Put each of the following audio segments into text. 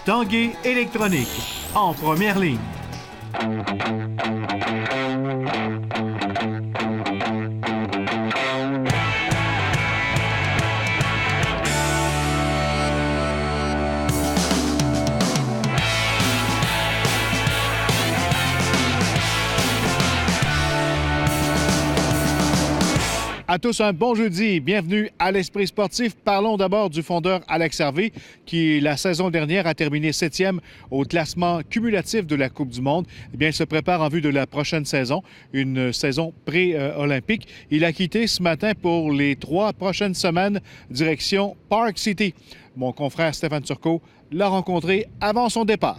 Tanguay Électronique, en première ligne. À tous un bon jeudi. Bienvenue à l'Esprit sportif. Parlons d'abord du fondeur Alex Harvey qui, la saison dernière, a terminé 7e au classement cumulatif de la Coupe du Monde. Eh bien, il se prépare en vue de la prochaine saison, une saison pré-olympique. Il a quitté ce matin pour les 3 prochaines semaines, direction Park City. Mon confrère Stéphane Turcot l'a rencontré avant son départ.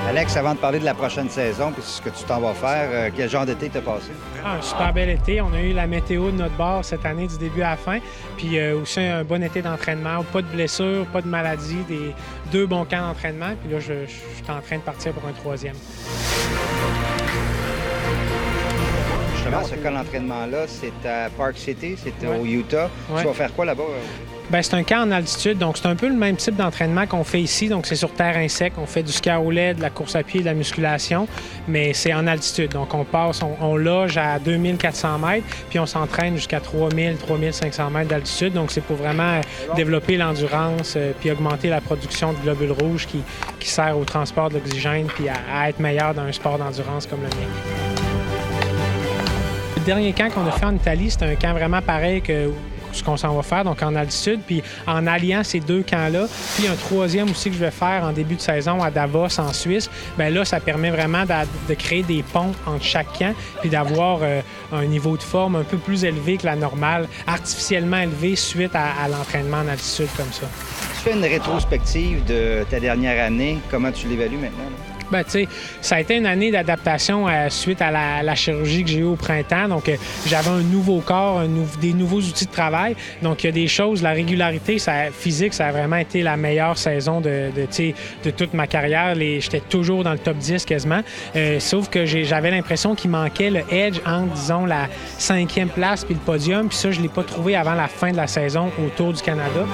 Alex, avant de parler de la prochaine saison et ce que tu t'en vas faire, quel genre d'été t'as passé? Un super bel été. On a eu la météo de notre bord cette année du début à la fin. Puis aussi un bon été d'entraînement. Pas de blessures, pas de maladies, 2 bons camps d'entraînement. Puis là, je suis en train de partir pour un 3e. Justement, ce camp d'entraînement-là, c'est à Park City, c'est au Utah. Tu vas faire quoi là-bas? Bien, c'est un camp en altitude, donc c'est un peu le même type d'entraînement qu'on fait ici. Donc, c'est sur terrain sec. On fait du ski à roulet, de la course à pied, de la musculation, mais c'est en altitude. Donc, on loge à 2400 mètres, puis on s'entraîne jusqu'à 3000, 3500 mètres d'altitude. Donc, c'est pour vraiment développer l'endurance, puis augmenter la production de globules rouges qui sert au transport de l'oxygène, puis à être meilleur dans un sport d'endurance comme le mien. Le dernier camp qu'on a fait en Italie, c'est un camp vraiment pareil que ce qu'on s'en va faire, donc en altitude, puis en alliant ces 2 camps-là, puis un 3e aussi que je vais faire en début de saison à Davos, en Suisse, bien là, ça permet vraiment de créer des ponts entre chaque camp, puis d'avoir un niveau de forme un peu plus élevé que la normale, artificiellement élevé suite à l'entraînement en altitude comme ça. Tu fais une rétrospective de ta dernière année. Comment tu l'évalues maintenant? Bien, tu sais, ça a été une année d'adaptation suite à la chirurgie que j'ai eue au printemps. Donc, j'avais un nouveau corps, des nouveaux outils de travail. Donc, il y a des choses, la régularité physique, ça a vraiment été la meilleure saison de toute ma carrière. J'étais toujours dans le top 10 quasiment. Sauf que j'avais l'impression qu'il manquait le edge entre, disons, la 5e place puis le podium. Puis ça, je ne l'ai pas trouvé avant la fin de la saison au Tour du Canada.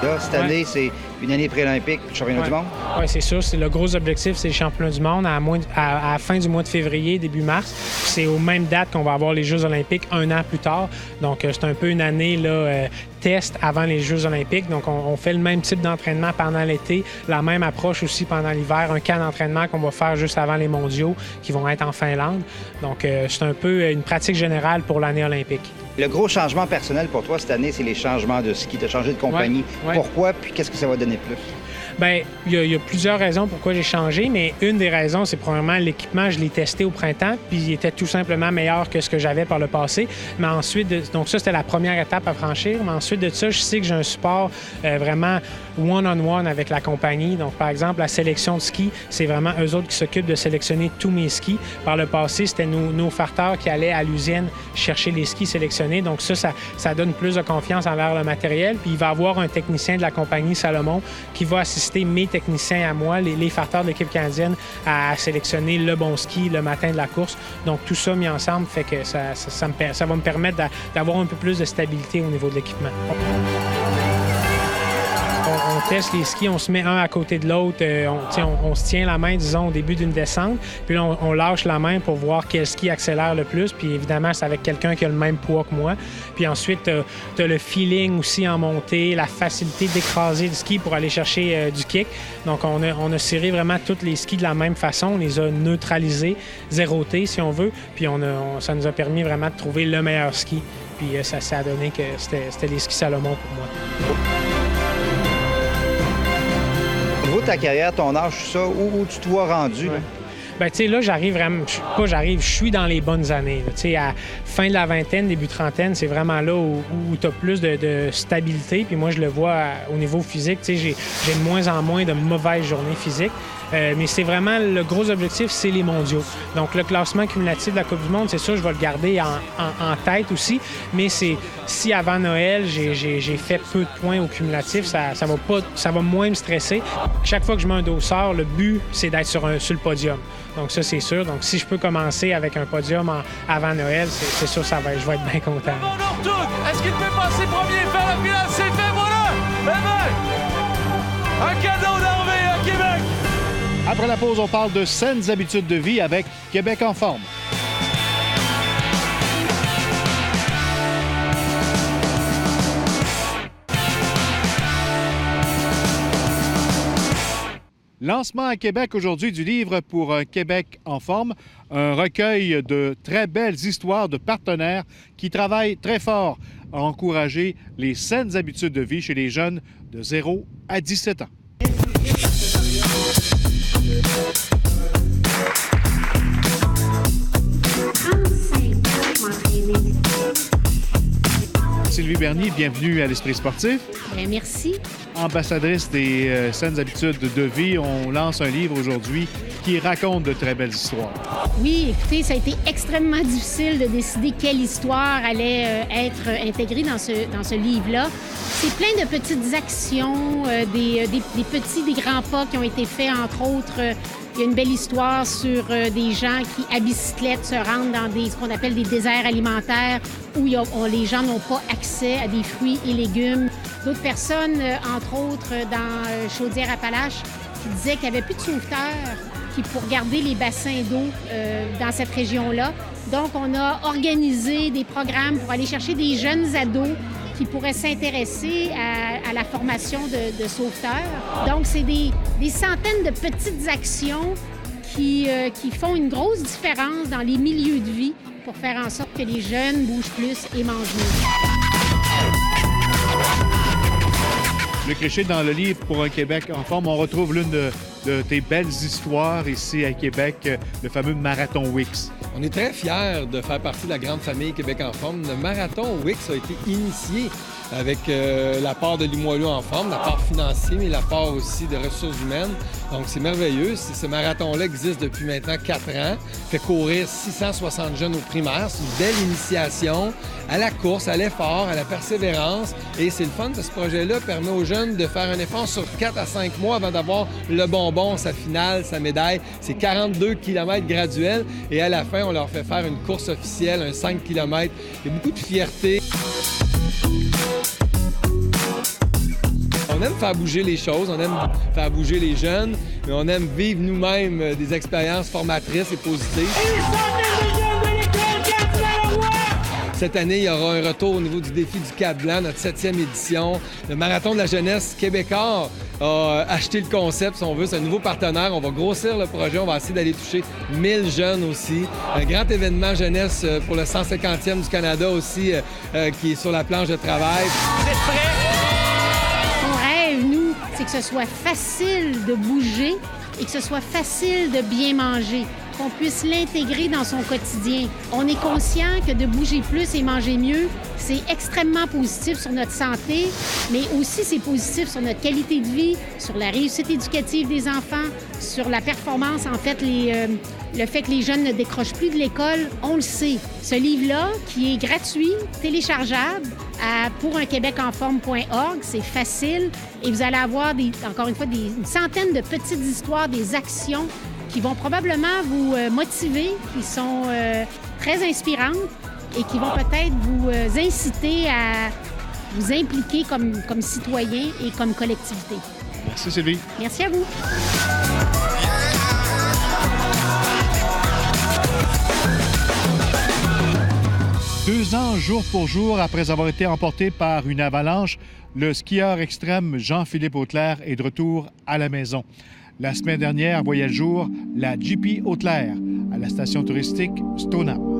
Là, cette année, c'est une année pré-olympique, championnat du monde? Oui, c'est sûr. C'est le gros objectif, c'est le championnat du monde à la fin du mois de février, début mars. C'est aux mêmes dates qu'on va avoir les Jeux olympiques 1 an plus tard. Donc, c'est un peu une année test avant les Jeux olympiques. Donc, on fait le même type d'entraînement pendant l'été, la même approche aussi pendant l'hiver, un camp d'entraînement qu'on va faire juste avant les mondiaux qui vont être en Finlande. Donc, c'est un peu une pratique générale pour l'année olympique. Le gros changement personnel pour toi cette année, c'est les changements de ski. Tu as changé de compagnie. Ouais. Pourquoi? Puis qu'est-ce que ça va donner plus? Bien, il y a plusieurs raisons pourquoi j'ai changé, mais une des raisons, c'est probablement l'équipement. Je l'ai testé au printemps, puis il était tout simplement meilleur que ce que j'avais par le passé. Mais ensuite, donc ça, c'était la première étape à franchir. Mais ensuite de ça, je sais que j'ai un support vraiment one-on-one avec la compagnie. Donc, par exemple, la sélection de ski, c'est vraiment eux autres qui s'occupent de sélectionner tous mes skis. Par le passé, c'était nos farteurs qui allaient à l'usine chercher les skis sélectionnés. Donc ça donne plus de confiance envers le matériel. Puis il va y avoir un technicien de la compagnie Salomon qui va assister mes techniciens à moi, les farteurs de l'équipe canadienne, à sélectionner le bon ski le matin de la course. Donc tout ça mis ensemble fait que ça va me permettre d'avoir un peu plus de stabilité au niveau de l'équipement. On teste les skis, on se met un à côté de l'autre, on se tient la main, disons, au début d'une descente, puis là, on lâche la main pour voir quel ski accélère le plus, puis évidemment, c'est avec quelqu'un qui a le même poids que moi. Puis ensuite, tu as le feeling aussi en montée, la facilité d'écraser le ski pour aller chercher du kick. Donc, on a serré vraiment tous les skis de la même façon, on les a neutralisés, zérotés, si on veut, puis ça nous a permis vraiment de trouver le meilleur ski. Puis ça a donné que c'était les skis Salomon pour moi. Au niveau de ta carrière, ton âge, tout ça, où tu te vois rendu? Ouais. Bien, tu sais, là, je suis dans les bonnes années. Tu sais, à fin de la vingtaine, début trentaine, c'est vraiment là où tu as plus de stabilité. Puis moi, je le vois au niveau physique. Tu sais, j'ai de moins en moins de mauvaises journées physiques. Mais c'est vraiment le gros objectif, c'est les mondiaux. Donc, le classement cumulatif de la Coupe du monde, c'est sûr, je vais le garder en tête aussi. Mais si avant Noël, j'ai fait peu de points au cumulatif, ça va moins me stresser. Chaque fois que je mets un dossard, le but, c'est d'être sur le podium. Donc, ça, c'est sûr. Donc, si je peux commencer avec un podium avant Noël, c'est sûr, je vais être bien content. Est-ce qu'il peut passer premier, faire la finale? C'est fait, voilà! Un cadeau d'Hervé à Québec! Après la pause, on parle de saines habitudes de vie avec Québec en forme. Lancement à Québec aujourd'hui du livre pour un Québec en forme, un recueil de très belles histoires de partenaires qui travaillent très fort à encourager les saines habitudes de vie chez les jeunes de 0 à 17 ans. Sylvie Bernier, bienvenue à l'Esprit sportif. Bien, merci. Ambassadrice des saines habitudes de vie, on lance un livre aujourd'hui qui raconte de très belles histoires. Oui, écoutez, ça a été extrêmement difficile de décider quelle histoire allait être intégrée dans ce livre-là. C'est plein de petites actions, des petits, des grands pas qui ont été faits, entre autres. Il y a une belle histoire sur des gens qui, à bicyclette, se rendent dans ce qu'on appelle des déserts alimentaires où les gens n'ont pas accès à des fruits et légumes. D'autres personnes, entre autres, dans Chaudière-Appalaches, qui disaient qu'il n'y avait plus de sauveteurs pour garder les bassins d'eau dans cette région-là. Donc, on a organisé des programmes pour aller chercher des jeunes ados qui pourraient s'intéresser à la formation de sauveteurs. Donc, c'est des centaines de petites actions qui font une grosse différence dans les milieux de vie pour faire en sorte que les jeunes bougent plus et mangent mieux. Luc Richer, dans le livre pour un Québec en forme, on retrouve l'une de tes belles histoires ici à Québec, le fameux Marathon Wix. On est très fiers de faire partie de la grande famille Québec en forme. Le Marathon Wix a été initié avec l'apport de Limoilou en forme, l'apport financier, mais l'apport aussi de ressources humaines. Donc, c'est merveilleux. Ce marathon-là existe depuis maintenant 4 ans. Fait courir 660 jeunes au primaire. C'est une belle initiation à la course, à l'effort, à la persévérance. Et c'est le fun de ce projet-là permet aux jeunes de faire un effort sur 4 à 5 mois avant d'avoir le bonbon, sa finale, sa médaille. C'est 42 km graduels. Et à la fin, on leur fait faire une course officielle, un 5 km. Il y a beaucoup de fierté. On aime faire bouger les choses, on aime faire bouger les jeunes, mais on aime vivre nous-mêmes des expériences formatrices et positives. Cette année, il y aura un retour au niveau du défi du Cap Blanc, notre 7e édition. Le Marathon de la jeunesse québécois a acheté le concept, si on veut. C'est un nouveau partenaire. On va grossir le projet. On va essayer d'aller toucher 1000 jeunes aussi. Un grand événement jeunesse pour le 150e du Canada aussi, qui est sur la planche de travail. Vous êtes prêts? C'est que ce soit facile de bouger et que ce soit facile de bien manger, qu'on puisse l'intégrer dans son quotidien. On est conscient que de bouger plus et manger mieux, c'est extrêmement positif sur notre santé, mais aussi c'est positif sur notre qualité de vie, sur la réussite éducative des enfants, sur la performance, en fait, le fait que les jeunes ne décrochent plus de l'école, on le sait. Ce livre-là, qui est gratuit, téléchargeable, pour un québecenforme.org, c'est facile et vous allez avoir, encore une fois, une centaine de petites histoires, des actions qui vont probablement vous motiver, qui sont très inspirantes et qui vont peut-être vous inciter à vous impliquer comme citoyen et comme collectivité. Merci Sylvie. Merci à vous. 2 ans, jour pour jour, après avoir été emporté par une avalanche, le skieur extrême Jean-Philippe Auclair est de retour à la maison. La semaine dernière voyait le jour la GP Auclair à la station touristique Stoneham.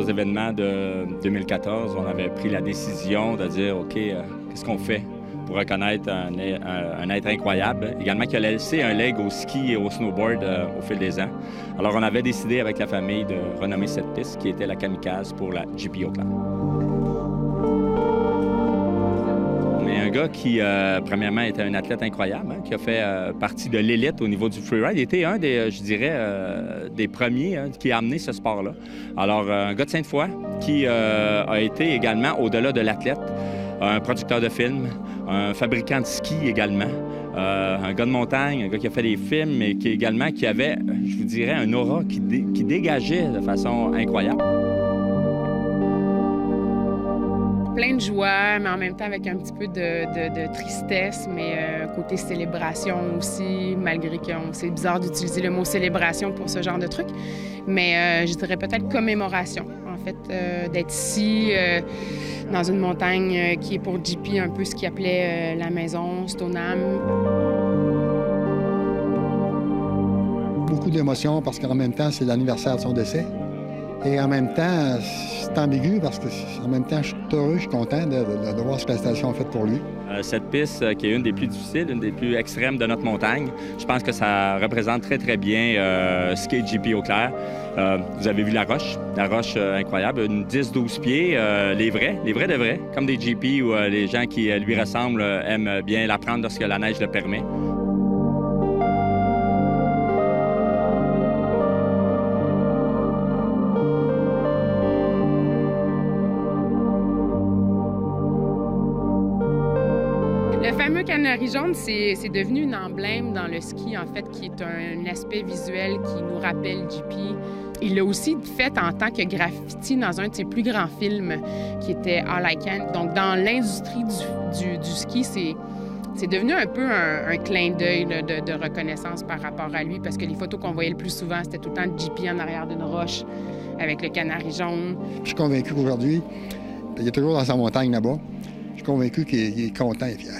événements de 2014, on avait pris la décision de dire, OK, qu'est-ce qu'on fait pour reconnaître un être incroyable, également qui a laissé un leg au ski et au snowboard au fil des ans. Alors, on avait décidé avec la famille de renommer cette piste qui était la Kamikaze pour la GP Eau Claire. Mais un gars qui, premièrement, était un athlète incroyable, qui a fait partie de l'élite au niveau du freeride. Il était un des, je dirais, des premiers qui a amené ce sport-là. Alors, un gars de Sainte-Foy qui a été également, au-delà de l'athlète, un producteur de films, un fabricant de ski également, un gars de montagne, un gars qui a fait des films, mais qui avait, je vous dirais, un aura qui dégageait de façon incroyable. Plein de joie, mais en même temps avec un petit peu de tristesse, mais côté célébration aussi, malgré que c'est bizarre d'utiliser le mot célébration pour ce genre de truc. Mais je dirais peut-être commémoration, en fait, d'être ici, dans une montagne qui est pour JP un peu ce qu'il appelait la maison, Stoneham. Beaucoup d'émotions parce qu'en même temps, c'est l'anniversaire de son décès. Et en même temps, c'est ambigu parce que en même temps, je suis heureux, je suis content de voir ce que la station a fait pour lui. Cette piste, qui est une des plus difficiles, une des plus extrêmes de notre montagne, je pense que ça représente très, très bien ce qu'est JP Eau Claire. Vous avez vu la roche incroyable, une 10-12 pieds, les vrais de vrais, comme des JP où les gens qui lui ressemblent aiment bien la prendre lorsque la neige le permet. Le fameux canari jaune, c'est devenu une emblème dans le ski, en fait, qui est un aspect visuel qui nous rappelle JP. Il l'a aussi fait en tant que graffiti dans un de ses plus grands films, qui était All I Can. Donc, dans l'industrie du ski, c'est devenu un peu un clin d'œil de reconnaissance par rapport à lui, parce que les photos qu'on voyait le plus souvent, c'était tout le temps JP en arrière d'une roche avec le canari jaune. Je suis convaincu qu'aujourd'hui, il est toujours dans sa montagne là-bas. Je suis convaincu qu'il est content et fier.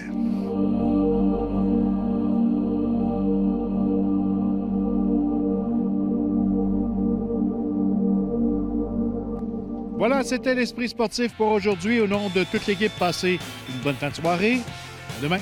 Voilà, c'était l'Esprit sportif pour aujourd'hui. Au nom de toute l'équipe, passez une bonne fin de soirée. À demain.